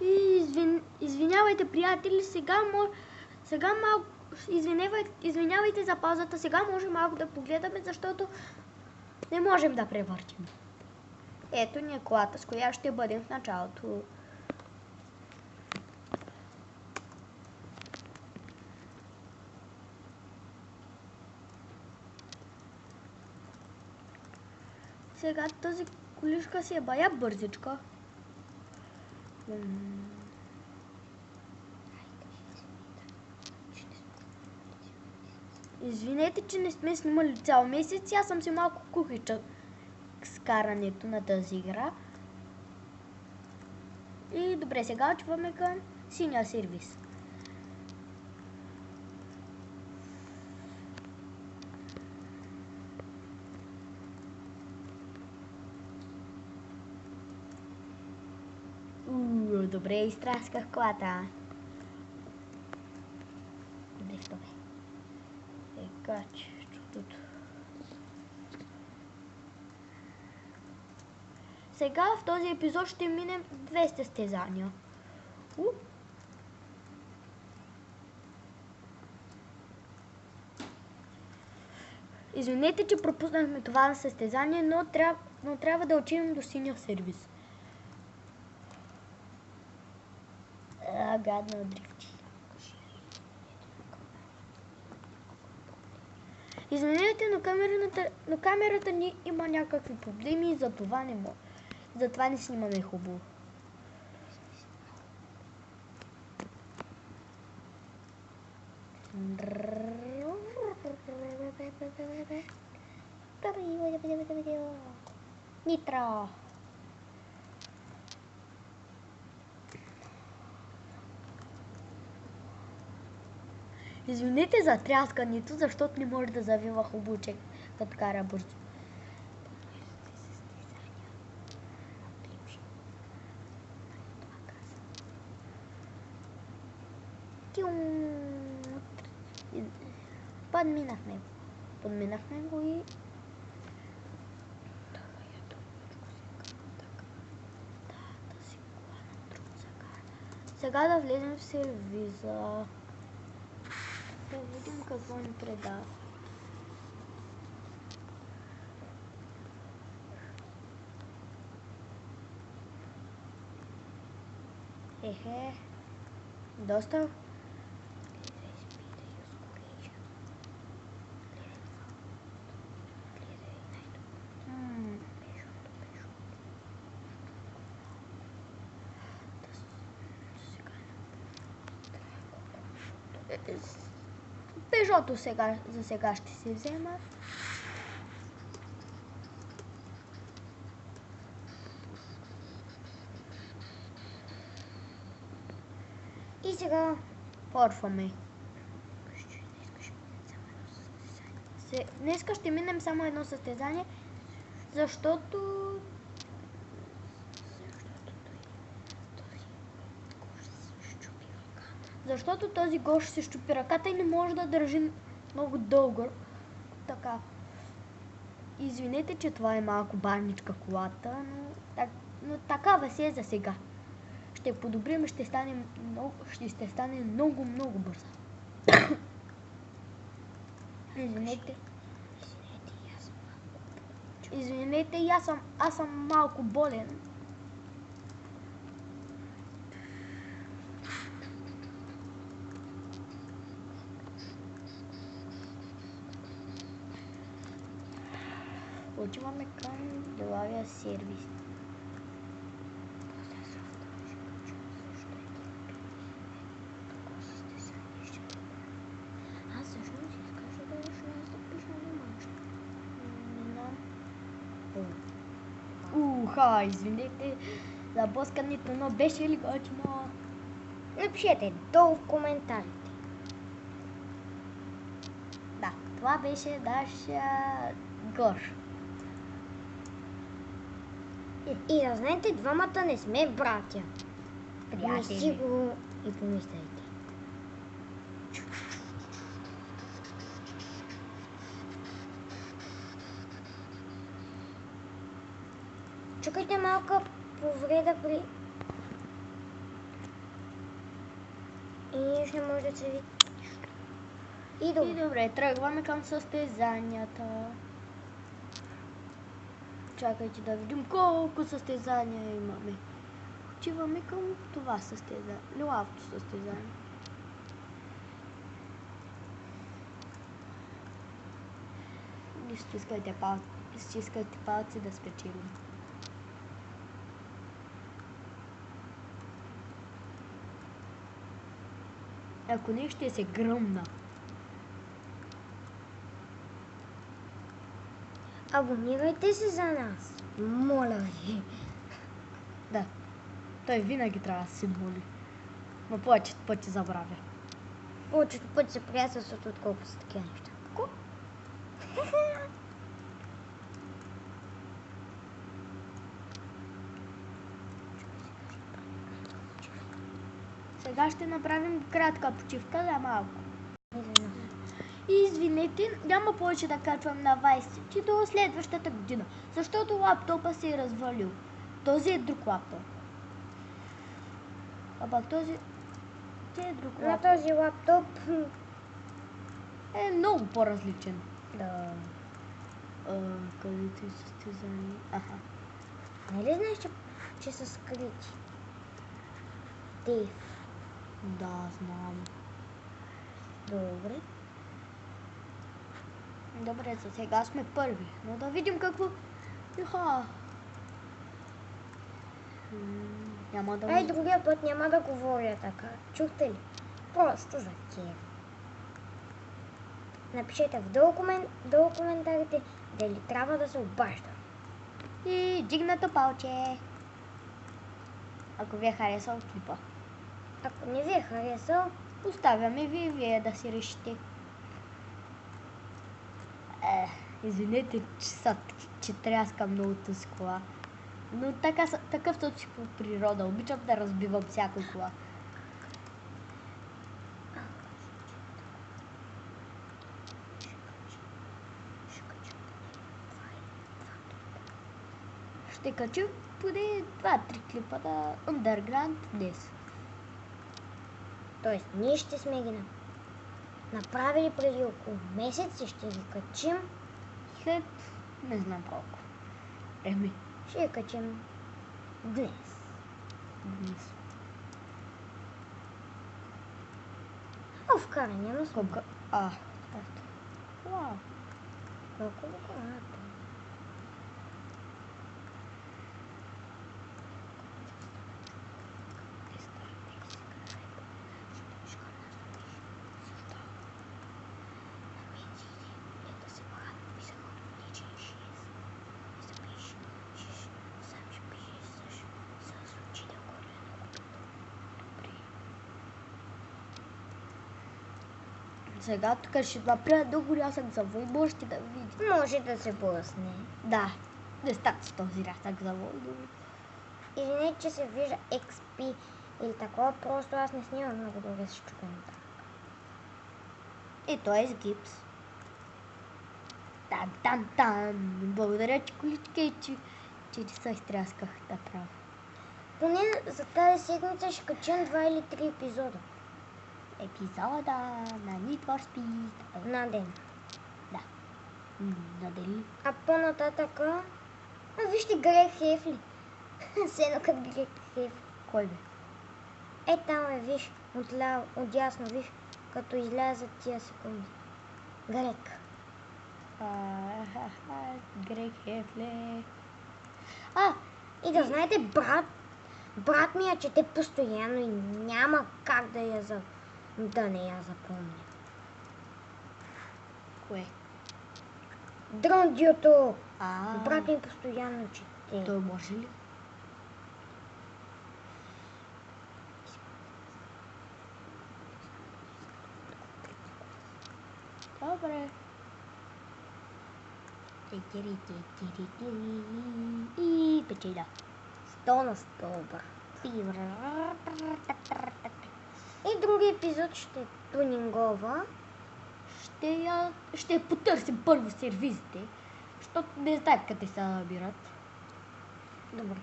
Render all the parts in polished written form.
И извинявайте, приятели, сега малко, извинявайте за паузата, сега може малко да погледаме, защото не можем да превъртим. Ето ни е колата, с която ще бъдем в началото. Сега този колишка си е бая бързичка. Извинете, че не сме снимали цял месец. Аз съм си малко кухича с карането на тази игра. И добре, сега отиваме към синия сервис. Добре, изтрасках колата. Добре, стой. Сега, чудото. Сега в този епизод ще минем 200 състезания. Извинете, че пропуснахме това състезание, но трябва да отидем до синия сервис. Гадна дрифти. Извинете, но камерата ни има някакви проблеми и затова не снимаме хубаво. Нитро. Извинете за тряскането, защото не може да завива хубаво, че като кара бързо. Подминахме го и... Сега да влезем в сервиза. Да видим какво ни предава. Доста. Пежото за сега ще се взема. И сега порваме. Днеска ще минем само едно състезание, защото този гош се щупи ръката и не може да държи много дълго. Така. Извинете, че това е малко бавничка колата, но такава си е за сега. Ще подобрим и ще стане много бързо. Извинете, аз съм малко болен. Отиваме към деловия сервис. Аз всъщност искаш да пиша на мачка. Извинете за блъскането, но беше ли готино? Напишете долу в коментарите. Да, това беше нашия Гош. И да знаете, двамата не сме братя. Не си го и помислете. Чукайте малка повреда при не може да се види. И И добре. добре, тръгваме към състезанията. Чакайте да видим колко състезания имаме. Отиваме към това състезание, лилавото състезание. Стискайте палци да спечелим. Ако не, ще се гръмна. Абонирайте се за нас. Моля ви. Да, той винаги трябва да се моли. Но повечето пъти забравя. Повечето пъти се приятелстват, отколкото са такива неща. Ко? Сега ще направим кратка почивка за малко. И извинете, няма повече да качвам на Vice до следващата година, защото лаптопа се е развалил. Този е друг лаптоп. А пак този е друг На лаптоп. този лаптоп... Е много по-различен. Да. Където е състезание? Аха. Нали знаеш, че са скрити? Дейв. Да, знам. Добре. Добре, за сега сме първи. Но да видим какво... Иха. Няма да... Ай, другия път няма да говоря така. Чухте ли? Просто за кеф. Напишете в долу коментарите дали трябва да се обажда. И дигнато палче. Ако ви е харесал клипа. Ако не ви е харесал, Оставяме ви вие да си решите. Извинете, че тряска много с кола. Но такъв съм си по природа. Обичам да разбивам всяка кола. Ще качим поне 2-3 клипа на Underground днес. т.е. ние ще сме ги направили преди около месец и ще ги качим. След не знам колко. Ще ги качим днес. Днес. В каране, но сме. Колко? Вау. Колко богато. Сега тук ще направя много рязък завой. Можете да видите. Може да се блъсне. Да. Не става с този рязък завой. Извинете, че се вижда XP или такова, просто аз не снимам много добре с чуканата. И той е с гипс. Там. Благодаря ти, количке, че ти се изтрясках да правя. Поне за тази седмица ще качим 2 или 3 епизода. Епизода на Need for Speed. На ден. Да. На ден. А по-нататъка... вижте Грег Хефли. Сено като Грег Хефли. Кой бе? Е, там е, виж, отдясно, виж, като излязат тия секунди. Грег. Грег Хефле. И да знаете, брат ми я чете постоянно и няма как да не я запомня. Кое? Дръндиото! А, Брат ми постоянно чете. той може ли? Добре. И печеля. 100 на 100, брат. И други епизод ще е тунингова. Ще потърсим първо сервизите, защото не знаем къде се набират. Добре.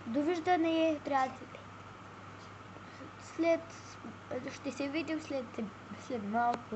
Довиждане, приятели. ще се видим след малко.